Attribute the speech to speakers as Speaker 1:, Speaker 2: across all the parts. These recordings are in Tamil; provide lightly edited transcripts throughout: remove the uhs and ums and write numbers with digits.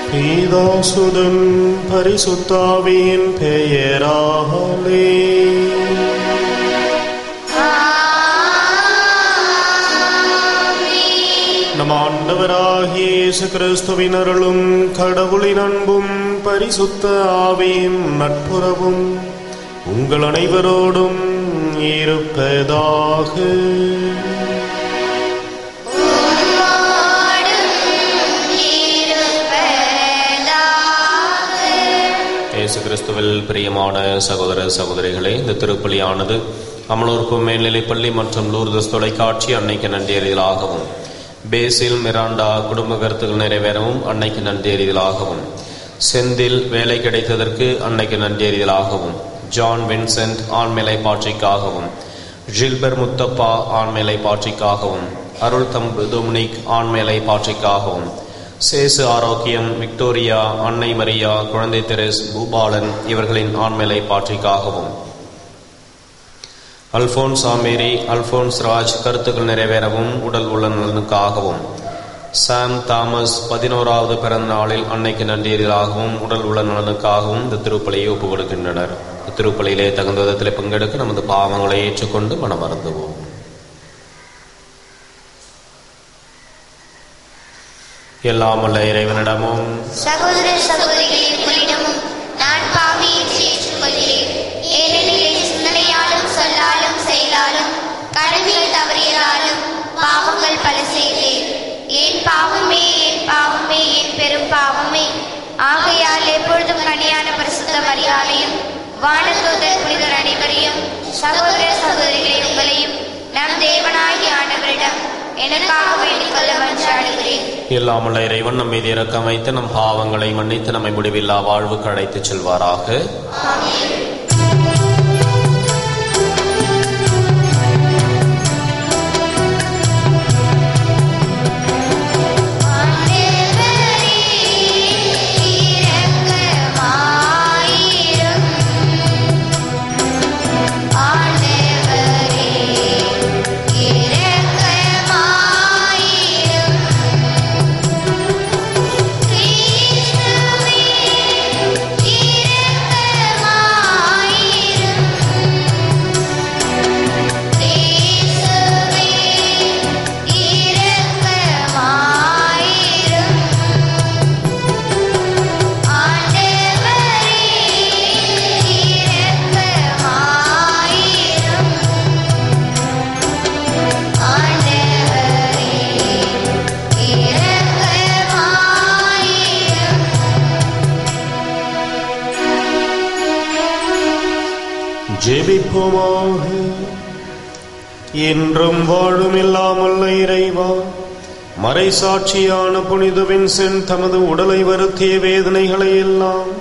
Speaker 1: பிதாசுதன் பரிசுத்தாவியின் பெயராலே. நம் ஆண்டவராகிய இயேசு கிறிஸ்துவின் அருளும் கடவுளின் அன்பும் பரிசுத்த ஆவியின் நட்புறவும் உங்கள் அனைவரோடும் இருப்பதாக. இயேசு கிறிஸ்துவில் பிரியமான சகோதர சகோதரிகளே, இந்த திருப்பலியானது அமலூர்ப்பு மேல்நிலைப்பள்ளி மற்றும் லூர்தஸ் தொலைக்காட்சி அன்னைக்கு நன்றியறிதலாகவும், பேசில் மிராண்டா குடும்ப கருத்துக்கள் நிறைவேறவும் அன்னைக்கு நன்றியறிதலாகவும், செந்தில் வேலை கிடைத்ததற்கு அன்னைக்கு நன்றியறிதலாகவும், ஜான் வின்சென்ட் ஆண்மேலை பாட்சிக்காகவும், ஜில்பர் முத்தப்பா ஆண்மேலை பாட்சிக்காகவும், அருள் தம்பு டொமினிக் ஆண்மேலை பாட்சிக்காகவும், சேசு ஆரோக்கியம், விக்டோரியா, அன்னை மரியா, குழந்தை தெரேஸ், பூபாலன் இவர்களின் ஆண்மேலை பாட்சிக்காகவும், அல்போன்ஸ் ஆமேரி, அல்போன்ஸ் ராஜ் கருத்துக்கள் நிறைவேறவும் உடல் உள்ள நலனுக்காகவும், சாம் தாமஸ் 11வது பிறந்த நாளில் அன்னைக்கு நன்றியறிதலாகவும் உடல் உள்ள நலனுக்காகவும் இந்த திருப்பலியை ஒப்புக் கொடுக்கின்றனர். திருப்பலியிலே தகுந்த விதத்தில் பங்கெடுக்க நமது பாவங்களை ஏற்றுக்கொண்டு மனமருந்துவோம். எல்லாம் வல்ல இறைவனிடமும்
Speaker 2: சகோதர சகோதரிகளிடமும் நான் பாவியை ஏற்றுக்கொள்கிறேன். ஏனெனில் என் சிந்தனையாலும் சொல்லாலும் செயலாலும் கடமையில் தவறியதாலும் பாவங்கள் பல செய்தேன். என் பாவமே என் பாவமே என் பெரும் பாவமே. ஆகையால் எப்பொழுதும் கனியான பரிசுத்த மரியாதையும் வானதூதர் புனிதர் அனைவரையும் சகோதர சகோதரிகளை உங்களையும் நம் தேவனாகிய ஆண்டவரிடம் எனக்காக வேண்டிக் கொள்ள மன்றாடுகிறேன்.
Speaker 1: எல்லாமுள்ள இறைவன் நம் மீது இரக்கம் வைத்து நம் பாவங்களை மன்னித்து நம்மை முடிவில்லா வாழ்வுக்கு அழைத்துச் செல்வாராக. ஜெபிப்போமாக. என்றும் வாழும் இல்லாமல் இறைவா, மறைசாட்சியான புனித வின்சென்ட் தமது உடலை வருத்திய வேதனைகளை எல்லாம்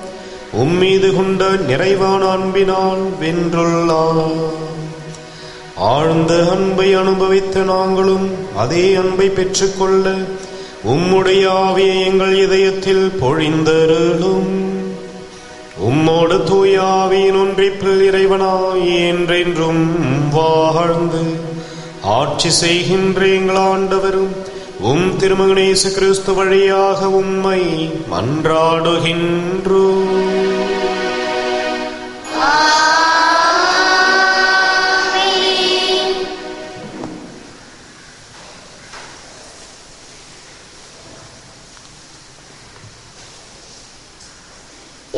Speaker 1: உம்மீது கொண்ட நிறைவான அன்பினால் வென்றுள்ளார். ஆழ்ந்த அன்பை அனுபவித்த நாங்களும் அதே அன்பை பெற்றுக்கொள்ள உம்முடைய ஆவியை எங்கள் இதயத்தில் பொழிந்தருளும். உம்மோடு தூய ஆவியின் ஒன்றிப்பில் இறைவனாய் என்றென்றும் வாழ்ந்து ஆட்சி செய்கின்ற எங்கள் ஆண்டவரும் உம் திருமகன் இயேசு கிறிஸ்து வழியாக உம்மை மன்றாடுகின்றோம்.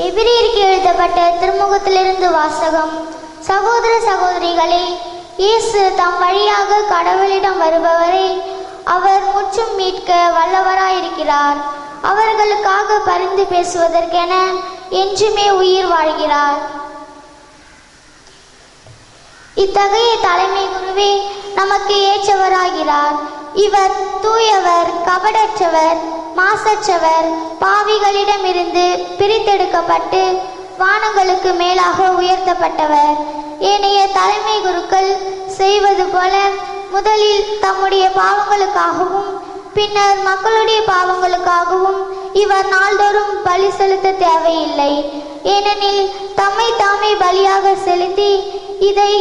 Speaker 3: எபிரேயருக்கு எழுதப்பட்ட திருமுகத்திலிருந்து வாசகம். சகோதர சகோதரிகளே, இயேசு தம் வழியாக கடவுளிடம் வருபவரை அவர் முற்றும் மீட்க வல்லவராயிருக்கிறார். அவர்களுக்காக பரிந்து பேசுவதற்கென என்றுமே உயிர் வாழ்கிறார். இத்தகைய தலைமை குருவே நமக்கு ஏற்றவராகிறார். இவர் தூயவர், கபடற்றவர், மாசற்றவர், பாவிகளிடமிருந்து பிரித்தெடுக்கப்பட்டு வானங்களுக்கு மேலாக உயர்த்தப்பட்டவர். ஏனைய தலைமை குருக்கள் செய்வது போல முதலில் தம்முடைய பாவங்களுக்காகவும் பின்னர் மக்களுடைய பாவங்களுக்காகவும் இவர் நாள்தோறும் பலி செலுத்த தேவையில்லை. ஏனெனில் தம்மை தாமே பலியாக செலுத்தி இதை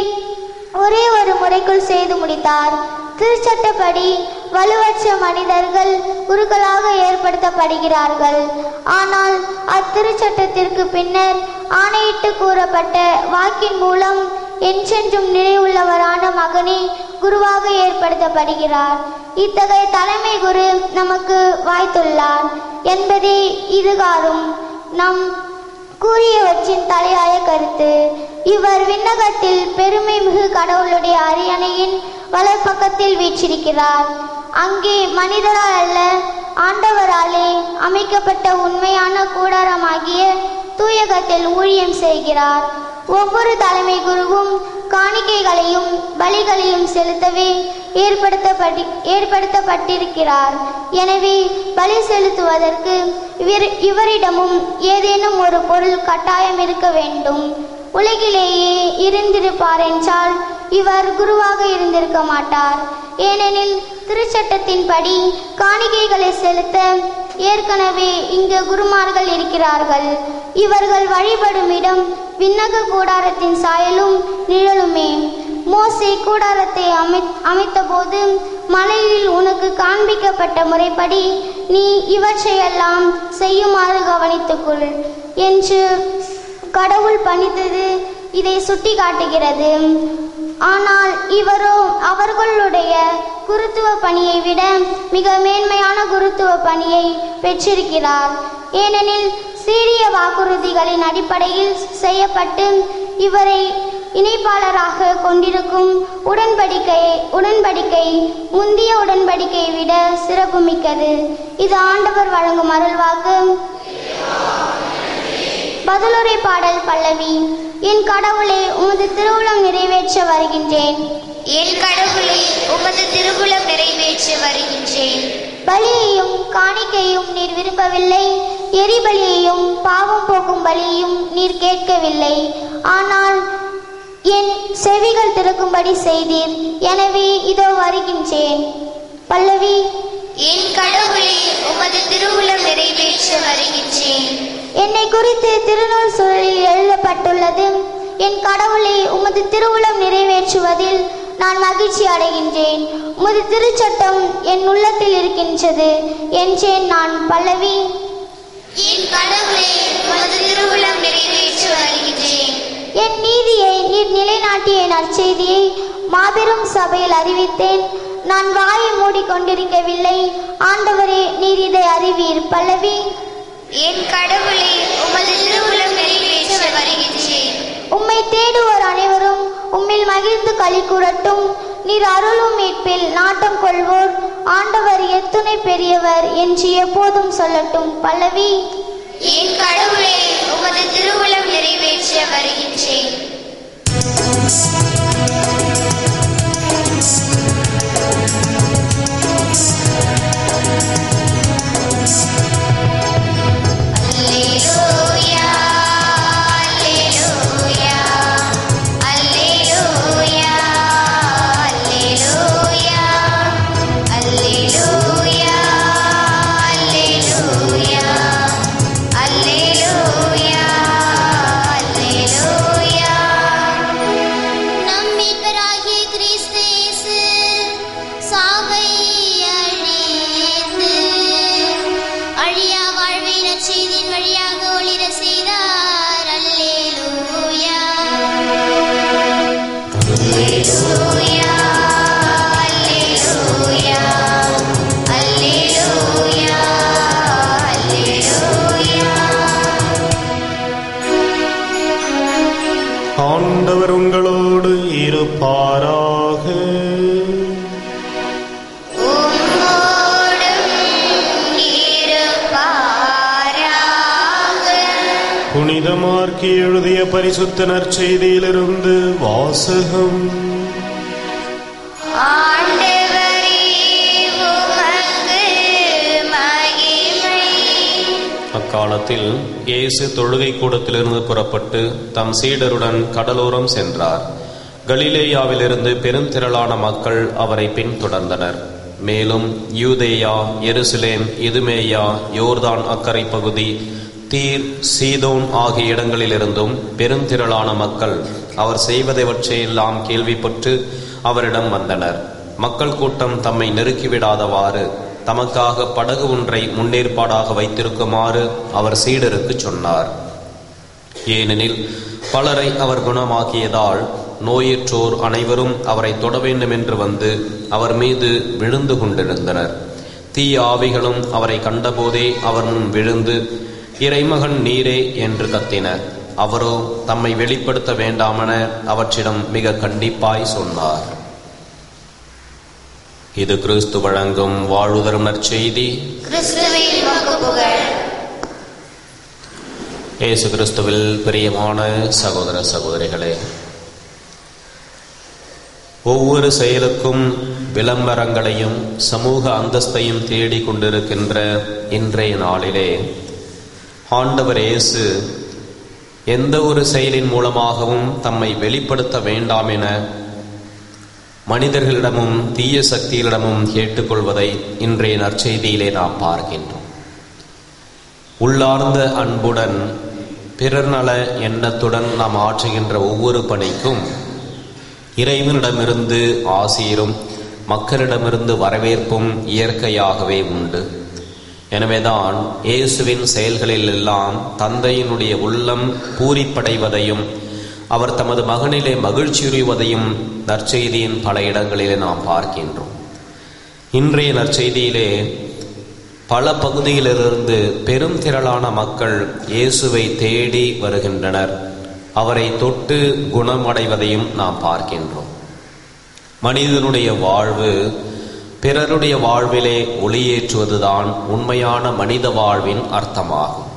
Speaker 3: ஒரே ஒரு முறைக்குள் செய்து முடித்தார். திருச்சட்டப்படி வலுவற்ற மனிதர்கள் குருக்களாக ஏற்ப ஏற்படுத்தப்படுகிறார்கள். ஆனால் அத்திருச்சட்டத்திற்கு பின்னர் ஆணையிட்டு கூறப்பட்ட வாக்கின் மூலம் என்றென்றும் நிலையுள்ளவரான மகனே குருவாக ஏற்படுத்தப்படுகிறார். இத்தகைய தலைமை குரு நமக்கு வாய்த்துள்ளார் என்பதே இதுகாரும் நம் கூறியவற்றின் தலையாய கருத்து. இவர் விண்ணகத்தில் பெருமை மிகு கடவுளுடைய அரியணையின் வலப்பக்கத்தில் வீற்றிருக்கிறார். அங்கே மனிதரால் அல்ல ஆண்டவராலே அமைக்கப்பட்ட உண்மையான கூடாரமாகிய தூயகத்தில் ஊழியம் செய்கிறார். ஒவ்வொரு தலைமை குருவும் காணிக்கைகளையும் பலிகளையும் செலுத்தவே ஏற்படுத்தப்பட்டிருக்கிறார். எனவே பலி செலுத்துவதற்கு இவரிடமும் ஏதேனும் ஒரு பொருள் கட்டாயம் இருக்க வேண்டும். உலகிலேயே இருந்திருப்பார் என்றால் இவர் குருவாக இருந்திருக்க மாட்டார். ஏனெனில் திருச்சட்டத்தின்படி காணிக்கைகளை செலுத்த ஏற்கனவே இங்கு குருமார்கள் இருக்கிறார்கள். இவர்கள் வழிபடும் இடம் விண்ணக கூடாரத்தின் சாயலும் நிழலுமே. மோசே கூடாரத்தை அமைத்த போது மலையில் உனக்கு காண்பிக்கப்பட்ட முறைப்படி நீ இவற்றையெல்லாம் செய்யுமாறு கவனித்துக்கொள் என்று கடவுள் பணித்தது இதை சுட்டி காட்டுகிறது. ஆனால் இவரோ அவர்களுடைய குருத்துவ பணியை விட மிக மேன்மையான குருத்துவ பணியை பெற்றிருக்கிறார். ஏனெனில் சீரிய வாக்குறுதிகளின் அடிப்படையில் செய்யப்பட்டு இவரை இணைப்பாளராக கொண்டிருக்கும் உடன்படிக்கை முந்திய உடன்படிக்கையை விட சிறப்புமிக்கது. இது ஆண்டவர் வழங்கும் அருள்வாக்கு. பதிலுரை பாடல் பல்லவி. என் கடவுளே உமது திருவுளம் நிறைவேற்ற வருகின்றேன்.
Speaker 2: என் கடவுளே உமது திருவுளம் நிறைவேற்ற வருகின்றேன்.
Speaker 3: பலியையும் காணிக்கையும் நீர் விரும்பவில்லை, எரிபலியையும் பாவம் போக்கும் பலியையும் நீர் கேட்கவில்லை. ஆனால் என் செவிகள் திறக்கும்படி செய்தீர். எனவே இதோ வருகின்றேன். பல்லவி.
Speaker 2: என் கடவுளே உமது திருவுளம் நிறைவேற்ற வருகின்றேன்.
Speaker 3: என்னை குறித்து திருநூல் சுழலில் எழுதப்பட்டுள்ளது. என் கடவுளே உமது திருவுளம் நிறைவேற்றுவதில் நான் மகிழ்ச்சி அடைகின்றேன். உமது திருச்சட்டம் என் உள்ளத்தில் இருக்கின்றது என்றேன் நான். பல்லவி.
Speaker 2: என் கடவுளே உமது திருவுளம் நிறைவேற்ற வருகின்றேன்.
Speaker 3: என் நீதியை நீர் நிலைநாட்டிய நற்செய்தியை மாபெரும் சபையில் அறிவித்தேன். நான் வாயை மூடிக்கொண்டிருக்கவில்லை. ஆண்டவரே நீர் இதை அறிவீர். பல்லவி.
Speaker 2: என் கடவுளே உமது திருவுளம் நிறைவேற்ற வருகின்றேன்.
Speaker 3: உம்மை தேடுவோர் அனைவரும் உம்மில் மகிழ்ந்து களி கூறட்டும். நீர் அருளும் மீட்பில் நாட்டம் கொள்வோர் ஆண்டவர் எத்துணை பெரியவர் என்று எப்போதும் சொல்லட்டும். பல்லவி.
Speaker 2: என் கடவுளே உமது திருவுளம் நிறைவேற்ற வருகின்றேன்.
Speaker 1: ஆண்டவர் உங்களோடு இருப்பாராக. புனித மார்க்கு எழுதிய பரிசுத்த நற்செய்தியிலிருந்து வாசகம். அக்காலத்தில் இயேசு தொழுகை கூடத்திலிருந்து புறப்பட்டு தம் சீடருடன் கடலோரம் சென்றார். கலிலேயாவிலிருந்து பெருந்திரளான மக்கள் அவரை பின்தொடர்ந்தனர். மேலும் யூதேயா, எருசலேம், இதுமேயா, யோர்தான் அக்கரை பகுதி, தீர், சீதோன் ஆகிய இடங்களிலிருந்தும் பெருந்திரளான மக்கள் அவர் செய்வதைவற்றையெல்லாம் கேள்விப்பட்டு அவரிடம் வந்தனர். மக்கள் கூட்டம் தம்மை நெருக்கிவிடாதவாறு தமக்காக படகு ஒன்றை முன்னேற்பாடாக வைத்திருக்குமாறு அவர் சீடருக்கு சொன்னார். ஏனெனில் பலரை அவர் குணமாக்கியதால் நோயுற்றோர் அனைவரும் அவரை தொட வேண்டும் என்று வந்து அவர் மீது விழுந்து கொண்டிருந்தனர். தீய ஆவிகளும் அவரை கண்டபோதே அவர் முன் விழுந்து, இறைமகன் நீரே என்று கத்தினர். அவரோ தம்மை வெளிப்படுத்த வேண்டாமென அவற்றிடம் மிக கண்டிப்பாய் சொன்னார். இது கிறிஸ்து வழங்கும் வாழ்வுதரும் நற்செய்தி. இயேசு கிறிஸ்துவில் பிரியமான சகோதர சகோதரிகளே, ஒவ்வொரு செயலுக்கும் விளம்பரங்களையும் சமூக அந்தஸ்தையும் தேடிக் கொண்டிருக்கின்ற இன்றைய நாளிலே ஆண்டவர் இயேசு எந்த ஒரு செயலின் மூலமாகவும் தம்மை வெளிப்படுத்த வேண்டாம் என மனிதர்களிடமும் தீய சக்திகளிடமும் கேட்டுக்கொள்வதை இன்றைய நற்செய்தியிலே நாம் பார்க்கின்றோம். உள்ளார்ந்த அன்புடன் பிறர் நல எண்ணத்துடன் நாம் ஆற்றுகின்ற ஒவ்வொரு பணிக்கும் இறைவனிடமிருந்து ஆசீரும் மக்களிடமிருந்து வரவேற்பும் இயற்கையாகவே உண்டு. எனவேதான் இயேசுவின் செயல்களில் எல்லாம் தந்தையினுடைய உள்ளம் பூரிப்படைவதையும் அவர் தமது மகனிலே மகிழ்ச்சியுறுவதையும் நற்செய்தியின் பல இடங்களிலே நாம் பார்க்கின்றோம். இன்றைய நற்செய்தியிலே பல பகுதியிலிருந்து பெரும் திரளான மக்கள் இயேசுவை தேடி வருகின்றனர். அவரை தொட்டு குணமடைவதையும் நாம் பார்க்கின்றோம். மனிதனுடைய வாழ்வு பிறருடைய வாழ்விலே ஒளியேற்றுவதுதான் உண்மையான மனித வாழ்வின் அர்த்தமாகும்.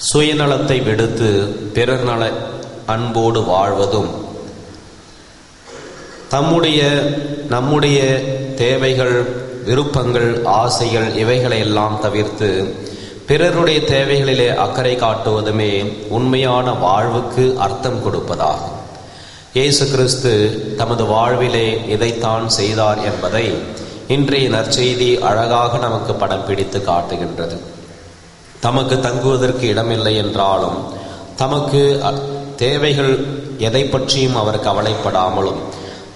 Speaker 1: சுயநலத்தை விடுத்து பிறர் நல அன்போடு வாழ்வதும், நம்முடைய தேவைகள், விருப்பங்கள், ஆசைகள் இவைகளை எல்லாம் தவிர்த்து பிறருடைய தேவைகளிலே அக்கறை காட்டுவதுமே உண்மையான வாழ்வுக்கு அர்த்தம் கொடுப்பதாகும். இயேசு கிறிஸ்து தமது வாழ்விலே இதைத்தான் செய்தார் என்பதை இன்றைய நற்செய்தி அழகாக நமக்கு படம் பிடித்து காட்டுகின்றது. தமக்கு தங்குவதற்கு இடமில்லை என்றாலும் தமக்கு தேவைகள் எதை பற்றியும் அவர் கவலைப்படாமலும்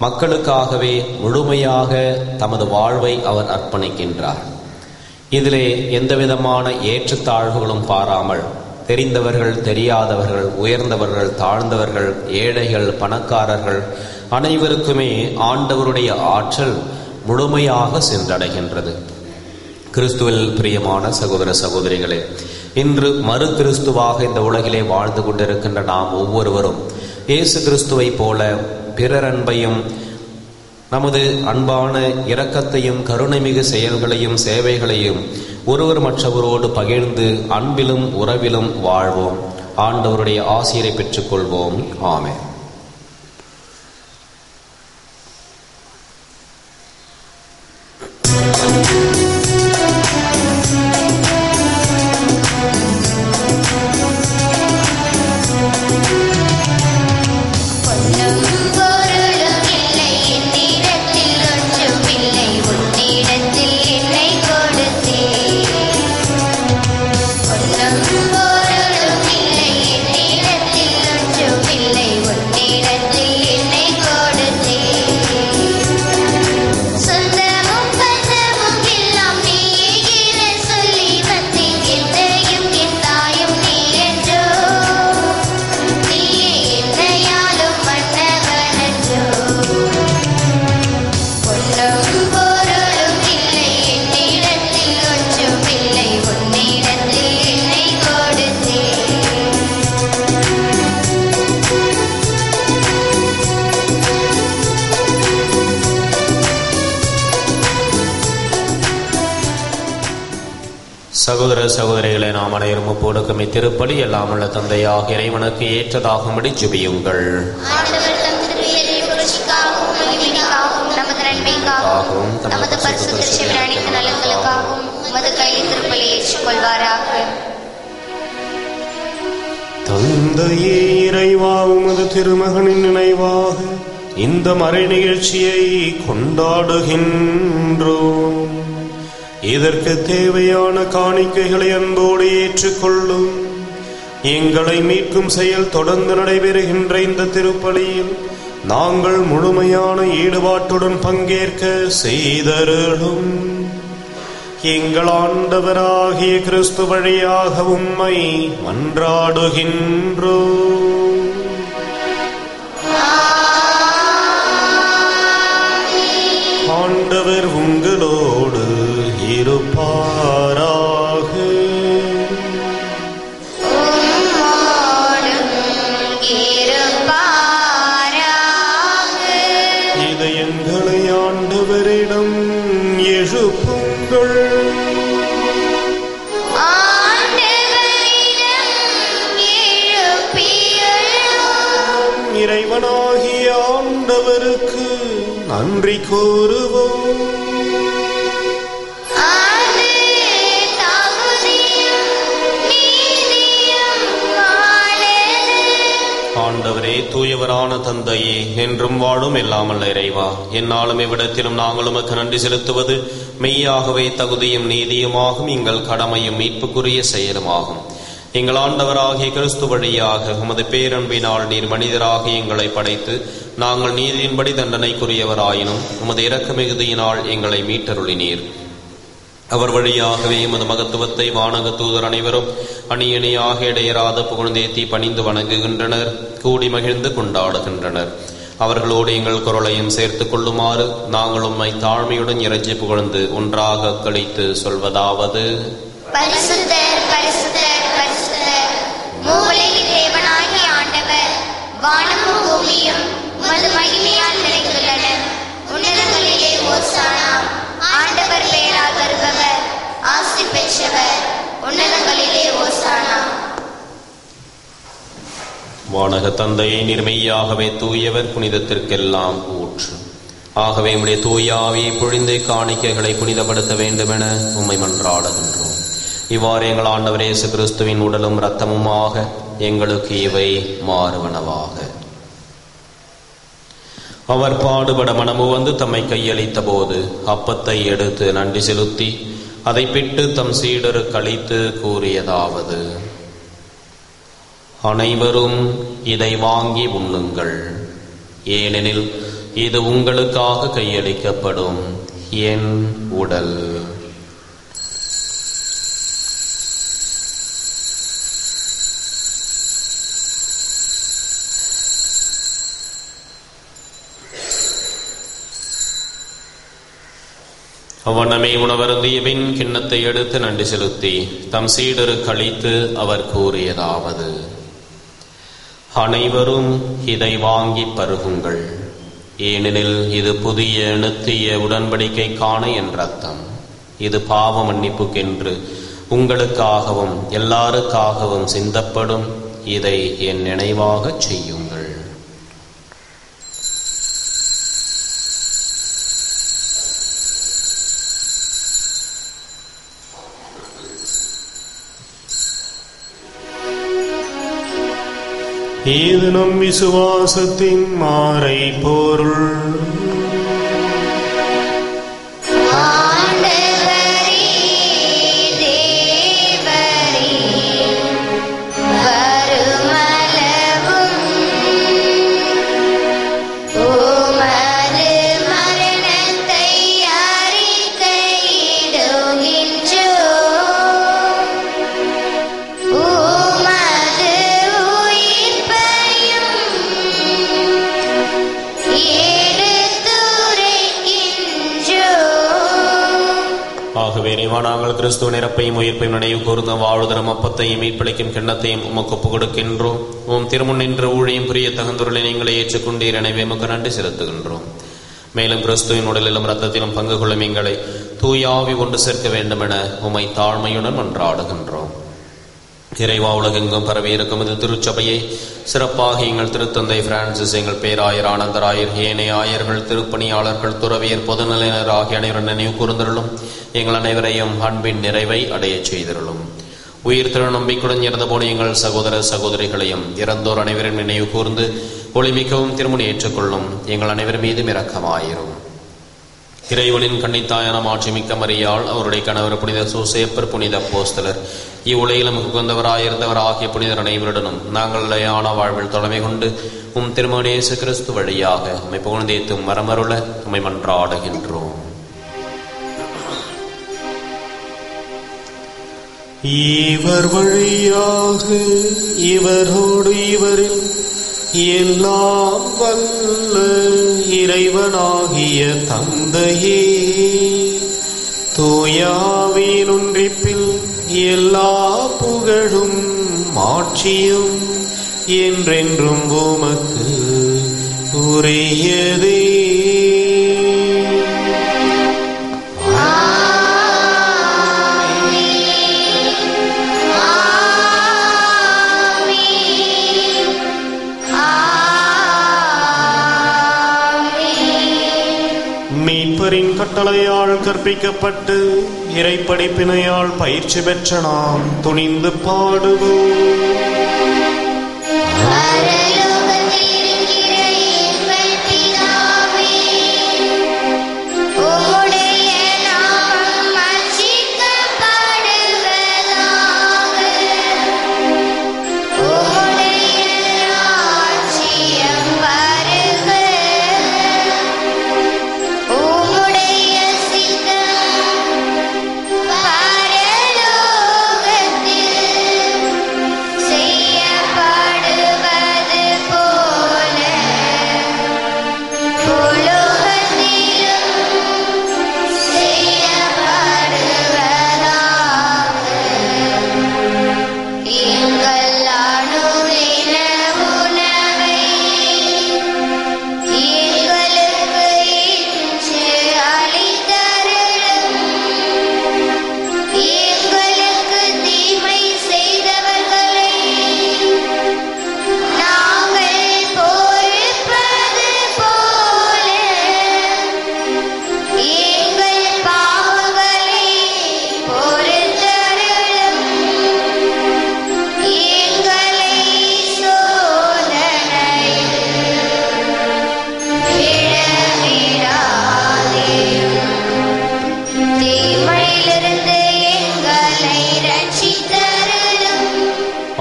Speaker 1: மக்களுக்காகவே முழுமையாக தமது வாழ்வை அவர் அர்ப்பணிக்கின்றார். இதிலே எந்தவிதமான ஏற்றத்தாழ்வுகளும் பாராமல் தெரிந்தவர்கள், தெரியாதவர்கள், உயர்ந்தவர்கள், தாழ்ந்தவர்கள், ஏழைகள், பணக்காரர்கள் அனைவருக்குமே ஆண்டவருடைய ஆற்றல் முழுமையாக சென்றடைகின்றது. கிறிஸ்துவில் பிரியமான சகோதர சகோதரிகளே, இன்று மறு கிறிஸ்துவாக இந்த உலகிலே வாழ்ந்து கொண்டிருக்கின்ற நாம் ஒவ்வொருவரும் இயேசு கிறிஸ்துவை போல பிறர் அன்பையும் நமது அன்பான இரக்கத்தையும் கருணைமிகு செயல்களையும் சேவைகளையும் ஒருவர் மற்றவரோடு பகிர்ந்து அன்பிலும் உறவிலும் வாழ்வோம். ஆண்டவருடைய ஆசீரை பெற்றுக்கொள்வோம். ஆமென். சகோதர சகோதரிகளை நாம் அனைவரும் ஒப்புக்கொடுக்கும் இத்திருப்பலி எல்லாம் உள்ள தந்தையாக இறைவனுக்கு ஏற்றதாகும்படி ஜெபியுங்கள்.
Speaker 4: தந்தையே இறைவா, உமது திருமகனின் நினைவாக இந்த மறை நிகழ்ச்சியை கொண்டாடுகின்றோம். இதற்கு தேவையான காணிக்கைகளை அன்போடு ஏற்றுக்கொள்ளும். எங்களை மீட்கும் செயல் தொடர்ந்து நடைபெறுகின்ற இந்த திருப்பலியில் நாங்கள் முழுமையான ஈடுபாட்டுடன் பங்கேற்க செய்தருளும். எங்கள் ஆண்டவராகிய கிறிஸ்து வழியாக உம்மை மன்றாடுகின்றோம். ஆண்டவர் உங்களோடு இருப்பாராக. இதயங்களை ஆண்டவரிடம் எழுப்புங்கள். இறைவனாகிய ஆண்டவருக்கு நன்றி கூறுவோம்.
Speaker 1: ஆண்டவரே, தூயவரான தந்தையே, என்றும் வாழும் எல்லாமல்ல இறைவா, என்னாலும் இவ்விடத்திலும் நாங்கள் உமக்கு நன்றி செலுத்துவது மெய்யாகவே தகுதியும் நீதியுமாகும், எங்கள் கடமையும் மீட்புக்குரிய செயலுமாகும். எங்கள் ஆண்டவராகிய கிறிஸ்து வழியாக உமது பேரன்பினால் நீர் மனிதராக எங்களை படைத்து நாங்கள் நீதியின்படி தண்டனைக்குரியவராயினும் உமது இரக்க மிகுதியினால் எங்களை மீட்டருளினீர். அவர் வழியாகவே எமது மகத்துவத்தை வானக தூதர் அனைவரும் அணியணியாக இடையராத புகழ்ந்தேத்தி பணிந்து வணங்குகின்றனர், கூடி மகிழ்ந்து கொண்டாடுகின்றனர். அவர்களோடு எங்கள் குரலையும் சேர்த்துக் கொள்ளுமாறு நாங்கள் உம்மை தாழ்மையுடன் இறைஞ்சி புகழ்ந்து ஒன்றாக கழித்து சொல்வதாவது:
Speaker 2: பரிசுத்தர், பரிசுத்தர், பரிசுத்தர், மூவுலகின் தேவனாகிய ஆண்டவர், வானமும் பூமியும் உமது மகிமையால் நிறைந்துள்ளன. உன்னதங்களிலே ஓசானா. ஆண்டவர் பெயரால் வருபவர் ஆசி பெற்றவர். உன்னதங்களிலே ஓசானா.
Speaker 1: வானக தந்தையை நிர்மையாகவே தூயவர், புனிதத்திற்கெல்லாம் ஊற்று. ஆகவே உம்முடைய தூய ஆவியை பொழிந்து காணிக்கைகளை புனிதப்படுத்த வேண்டுமென உம்மை மன்றாடுகின்றோம். இவ்வாறு எங்கள் ஆண்டவர் இயேசு கிறிஸ்துவின் உடலும் இரத்தமுமாக எங்களுக்கு இவை மாறுவனவாக. அவர் பாடுபட மனமு வந்து தம்மை கையளித்த போது அப்பத்தை எடுத்து நன்றி செலுத்தி அதை பிட்டு தம் சீடருக்கு அளித்து கூறியதாவது: அனைவரும் இதை வாங்கி உண்ணுங்கள், ஏனெனில் இது உங்களுக்காக கையளிக்கப்படும் என் உடல். அவ்வண்ணமே உணவருந்திய பின் கிண்ணத்தை எடுத்து நன்றி செலுத்தி தம் சீடருக்கு அளித்து அவர் கூறியதாவது: அனைவரும் இதை வாங்கி பருகுங்கள், ஏனெனில் இது புதிய நித்திய உடன்படிக்கைக்கான என் இரத்தம். இது பாவ மன்னிப்புக்கென்று உங்களுக்காகவும் எல்லாருக்காகவும் சிந்தப்படும். இதை என் நினைவாக செய்யுங்கள்.
Speaker 4: இது நம் விசுவாசத்தின் மாறை பொருள்.
Speaker 1: நாங்கள் கிறிஸ்துவ நிரப்பையும் உயிர்ப்பையும் நினைவு கூர்ந்த வாழ்தரும் அப்பத்தையும் மீட்பளிக்கும் கிண்ணத்தையும் உமக்கு ஒப்புக் கொடுக்கின்றோம். உம் திருமுன் நின்ற ஊழியம் புரிய தகுந்தொருளை நீங்களை ஏற்றுக்கொண்டீர், எனவே உமக்கு நன்றி செலுத்துகின்றோம். மேலும் கிறிஸ்துவின் உடலிலும் இரத்தத்திலும் பங்கு கொள்ளும் எங்களை தூயாவி ஒன்று சேர்க்க வேண்டும் என உம்மை தாழ்மையுடன் மன்றாடுகின்றோம். இறைவா, உலகெங்கும் பரவி இருக்கும் இது திருச்சபையை சிறப்பாக எங்கள் திருத்தந்தை பிரான்சிஸ், எங்கள் பேராயர் ஆனந்தராயர், ஏனைய ஆயர்கள், திருப்பணியாளர்கள், துறவியர், பொதுநிலையினர் ஆகிய அனைவரும் நினைவு கூர்ந்தருளும். எங்கள் அனைவரையும் அன்பின் நிறைவை அடைய செய்தருளும். உயிர் திரு நம்பிக்கையுடன் இறந்தபோது எங்கள் சகோதர சகோதரிகளையும் இறந்தோர் அனைவரும் நினைவு கூர்ந்து ஒளிமிக்கவும் திருமணி ஏற்றுக்கொள்ளும். எங்கள் அனைவர் மீதும் இரக்கமாயிரும். இறைவனின் கன்னித்தாயான மாட்சிமிக்க மரியாள், அவருடைய கணவர் புனித சூசேப்பர், புனித அப்போஸ்தலர், இவ்வுலகில் நமக்கு உகந்தவராயிருந்தவர் ஆகிய புனிதர் அனைவருடனும் நாங்கள் நிலையான வாழ்வில் தலைமை கொண்டு உம் திருமகன் இயேசு கிறிஸ்து வழியாக உம்மை புகழ்ந்தேத்தும் மரமருள உம்மை மன்றாடுகின்றோம்.
Speaker 4: இவர் வழியாக இவரோடு இவரில் எல்லாம் வல்ல இறைவனாகிய தந்தையே, தூயாவின் ஒன்றிப்பில் எல்லா புகழும் மாட்சியும் என்றென்றும் உமக்கு உரியதே. மீட்பரின் கட்டளையால் கற்பிக்கப்பட்டு இறைப்படிப்பினையால் பயிற்சி பெற்ற நாம் துணிந்து பாடுவோம்.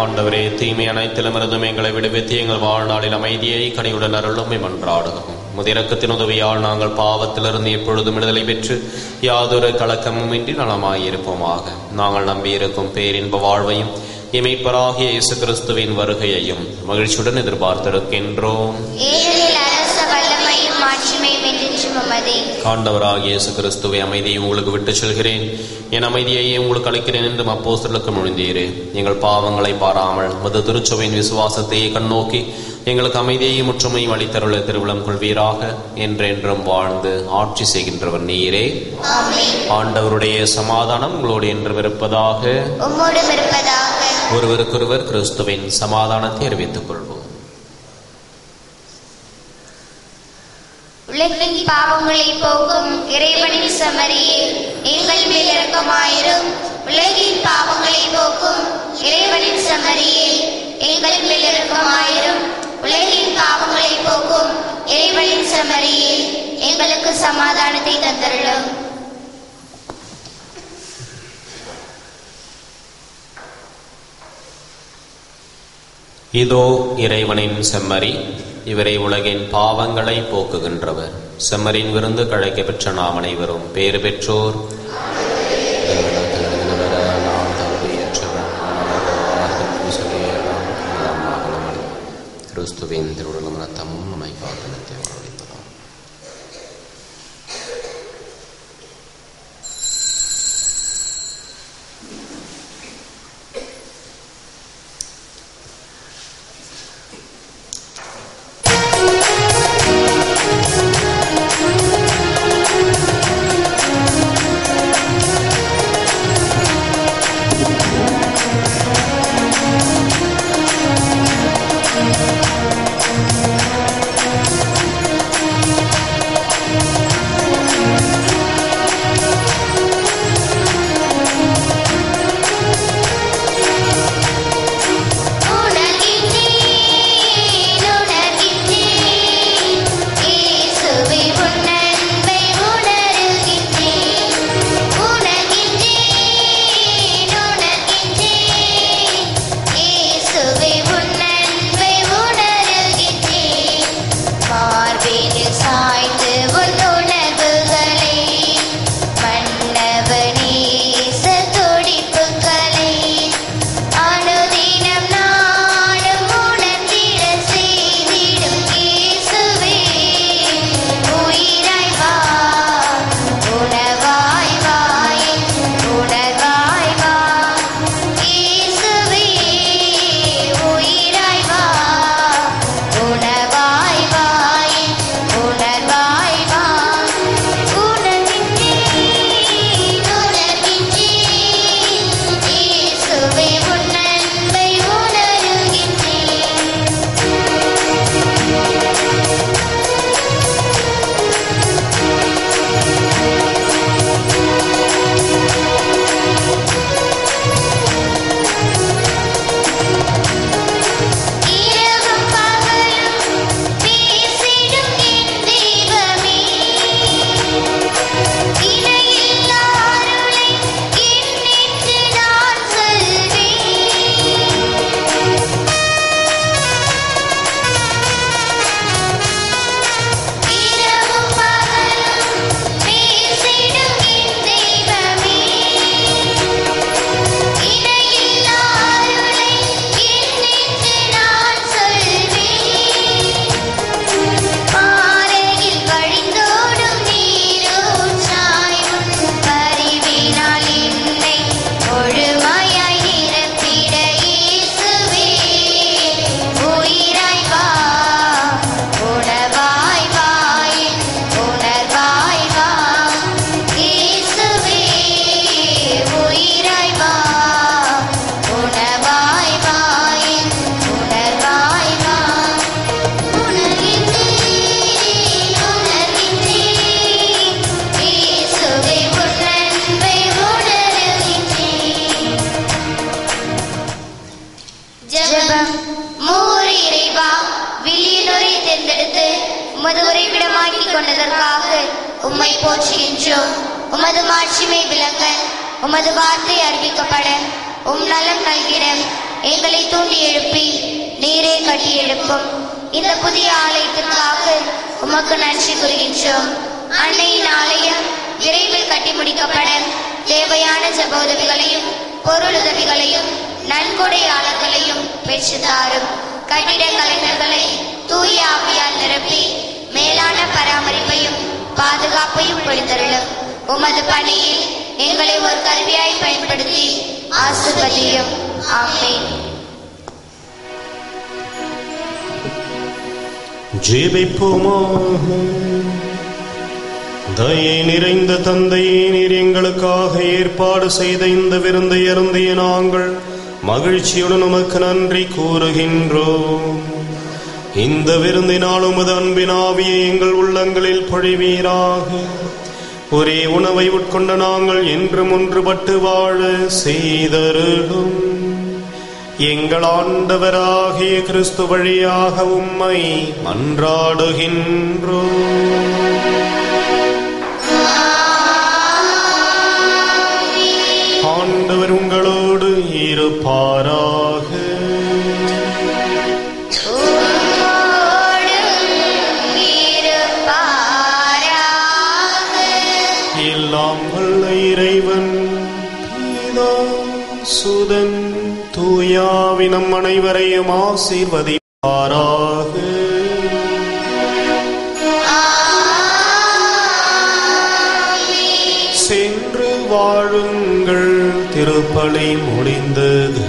Speaker 1: ஆண்டவரே, தீமை அனைத்திலுமிருந்தும் எங்களை விடுவித்து எங்கள் வாழ்நாளில் அமைதியை கனியுடன் அருளும் மன்றாடுகிறோம். முதிரக்கத்தின் உதவியால் நாங்கள் பாவத்திலிருந்து எப்பொழுதும் விடுதலை பெற்று யாதொரு கலக்கமும் இன்றி நலமாயிருப்போமாக. நாங்கள் நம்பியிருக்கும் பேரின்ப வாழ்வையும் இமைப்பராகிய இயேசு கிறிஸ்துவின் வருகையையும் மகிழ்ச்சியுடன் எதிர்பார்த்திருக்கின்றோம். ஆண்டவராகிய இயேசு கிறிஸ்துவை அமைதியை உங்களுக்கு விட்டு செல்கிறேன், என் அமைதியையே உங்களுக்கு அளிக்கிறேன் என்று அப்போஸ்தலருக்கு மொழிந்தீரே. எங்கள் பாவங்களை பாராமல் மது திருச்சபையின் விசுவாசத்தையே கண்ணோக்கி எங்களுக்கு அமைதியையும் முற்றுமையும் அளித்தருள திருவிழம் கொள்வீராக. என்றென்றும் வாழ்ந்து ஆட்சி செய்கின்றவர் நீரே. ஆண்டவருடைய சமாதானம் உங்களோடு என்றும் இருப்பதாக. ஒருவருக்கொருவர் கிறிஸ்துவின் சமாதானத்தை அறிவித்துக் கொள்வோம்.
Speaker 2: உலகின் பாவங்களை போக்கும் இறைவனின் செம்மறியே, எங்கள் மேல் இரக்கமாயிரும். உலகின் பாவங்களை போக்கும் இறைவனின் செம்மறியே, எங்கள் மேல் இரக்கமாயிரும். உலகின் பாவங்களை போக்கும் இறைவனின் செம்மறியே, எங்களுக்கு சமாதானத்தை தந்தருளும்.
Speaker 1: இதோ இறைவனின் செம்மறி, இவரை உலகின் பாவங்களை போக்குகின்றவர். செம்மறின் விருந்து கழைக்க பெற்ற நாம் அனைவரும் பேறு பெற்றோர். கிறிஸ்துவின் திருவுடலும் ரத்தமும் நம்மை காத்து வாழ்விப்பதாம்.
Speaker 2: உமது உறைவிடமாக்கிக் கொண்டதற்காக உம்மை போற்றுகின்றோம். உமது மாட்சிமை விளங்க, உமது வார்த்தை அறிவிக்கப்பட, நலம் நல்கிட எங்களை தூண்டி எழுப்பி நீரே கட்டி எழுப்பும். இந்த புதிய ஆலயத்திற்காக உமக்கு நன்றி கூறுகின்றோம். அன்னையின் ஆலயம் விரைவில் கட்டி முடிக்கப்பட தேவையான ஜெப உதவிகளையும் பொருள் உதவிகளையும் நன்கொடையாளர்களையும் பெற்று தாரும். கட்டிட கலைஞர்களை தூய ஆவியால் நிரப்பி மேலான பராமரிப்பையும் பாதுகாப்பையும் கொடுத்தருளும். உமது பணியில் எங்களை ஒரு கருவியாய் பயன்படுத்தி ஆசீர்வதியும். ஆமென்.
Speaker 4: ஜெபிப்போமாக. தயை நிறைந்த தந்தையே, நீர் எங்களுக்காக ஏற்பாடு செய்த இந்த விருந்தை அருந்திய நாங்கள் மகிழ்ச்சியுடன் உமக்கு நன்றி கூறுகின்றோம். இந்த விருந்தினால் உமது அன்பின் ஆவியை எங்கள் உள்ளங்களில் பொழிவீராக. ஒரே உணவை உட்கொண்ட நாங்கள் என்றும் ஒன்றுபட்டு வாழ செய்தருளும். எங்கள் ஆண்டவராகிய கிறிஸ்து வழியாக உம்மை மன்றாடுகின்றோம். ஆண்டவர் உங்களோடு இருப்பாராக. எல்லாம் வல்ல இறைவன் பிதா சுதன் தூயாவி நம் அனைவரையும் ஆசீர்வதிப்பாராக. சென்று வாழுங்கள். திருப்பலி முடிந்தது.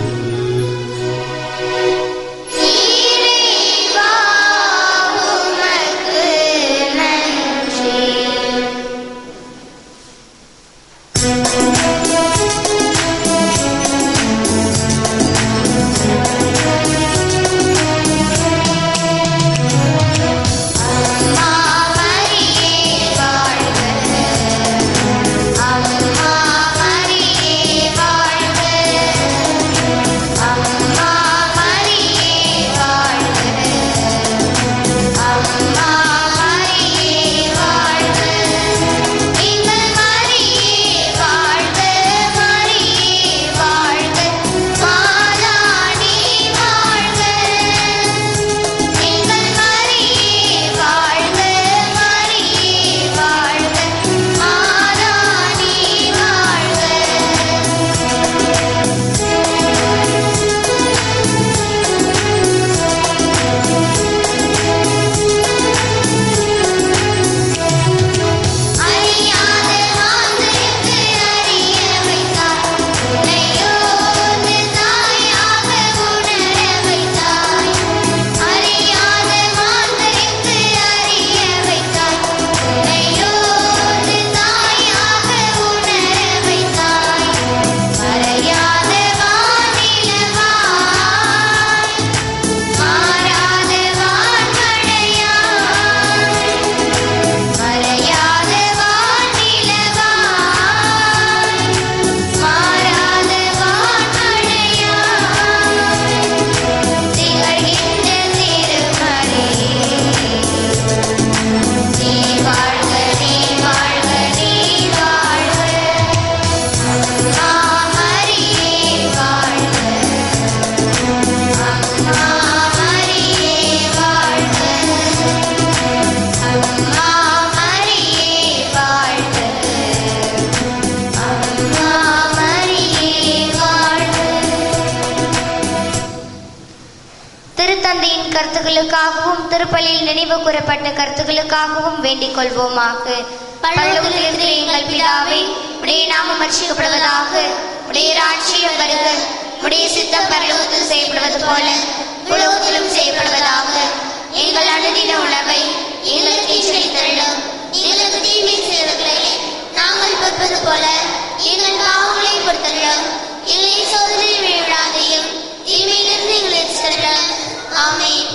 Speaker 2: கருத்துக்களுக்காகவும் திருப்பலியில் நினைவு கூறப்பட்ட கருத்துக்களுக்காகவும் வேண்டிக் கொள்வோமாக. பரலோகத்தில் இருக்கிற எங்கள் பிதாவே, உடைய நாமம் அர்ச்சிக்கப்படுவதாக. உடைய ராஜ்யம் வருக. உடைய சித்தம் பரலோகத்தில் செய்யப்படுவது போல உலகத்திலும் செய்யப்படுவதாக. எங்கள் அனுதின உணவை எங்களுக்கு இன்றளித்தருளும். எங்களுக்கு தீமை செய்தவர்களை நாங்கள் பொறுப்பது போல எங்கள் பாவங்களை பொறுத்தருளும். எங்களை சோதனையில் விழவிடாதையும் தீமையிலிருந்து எங்களை ரட்சித்தருளும். ஆமென்.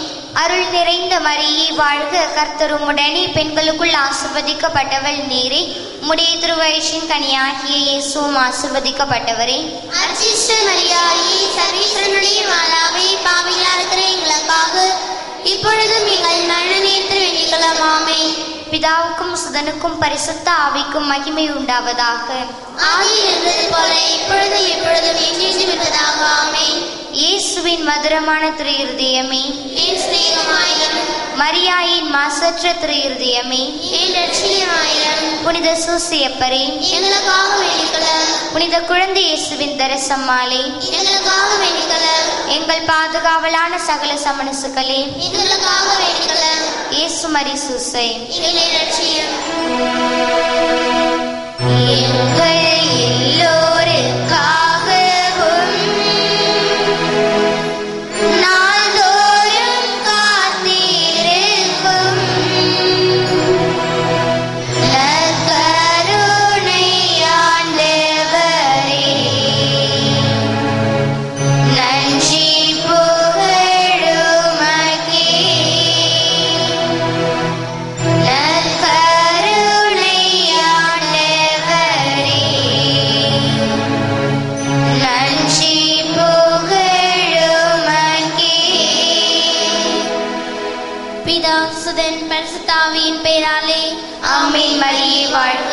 Speaker 2: அருள் நிறைந்த மரியே வாழ்க, கர்த்தர் உம்முடனே, பெண்களுக்குள் ஆசீர்வதிக்கப்பட்டவள் நீரே. உம்முடைய திருவயிற்றின் கனியாகிய இயேசுவும் ஆசீர்வதிக்கப்பட்டவரே.
Speaker 3: அர்ச்சிஷ்ட மரியாயே, சர்வேஸ்வரனுடைய மாதாவே, பாவிகளாக இருக்கிற எங்களுக்காக இப்பொழுதும் எங்கள் மரண நேரத்தில் வேண்டிக் கொள்ளலாம்.
Speaker 2: பிதாவுக்கும் சுதனுக்கும் பரிசுத்த ஆவிக்கும் மகிமை உண்டாவதாக.
Speaker 3: ஆதியில் இருந்தது போல இப்பொழுதும் எப்பொழுதும் என்றென்றும் இருப்பதாக. ஆமென்.
Speaker 2: இயேசுவின் மதுரமான திரு இருதயமே,
Speaker 3: என் சிநேகமாயிரம்,
Speaker 2: மரியாயின் மாசற்ற திரு இருதயமே,
Speaker 3: என் இரட்சணியமாயிரம்,
Speaker 2: புனித சூசியப்பரே,
Speaker 3: எங்களுக்காக வேண்டிக்கொள்ள.
Speaker 2: புனித குழந்தை இயேசுவின் தரசம்மாளே,
Speaker 3: எங்களுக்காக வேண்டிக்கொள்ள.
Speaker 2: எங்கள் பாதுகாவலான சகல சமணசுகளே,
Speaker 3: எங்களுக்காக வேண்டிக்கொள்ள.
Speaker 2: இயேசு மரி சூசை,
Speaker 3: எங்களை இரட்சியும்.
Speaker 2: எங்கள் எல்லோருக்காகவும் நாள்தோறும் காத்திருக்கும் நற்கருணை ஆண்டவரே, நன்றி புகழுமக்கே. நற்கருணை ஆண்டவரே, நன்றி புகழுமக்கே.
Speaker 3: பிதா சுதன் பரிசுத்த ஆவியின் பெயராலே
Speaker 2: ஆமென். மரியே வாழ்க.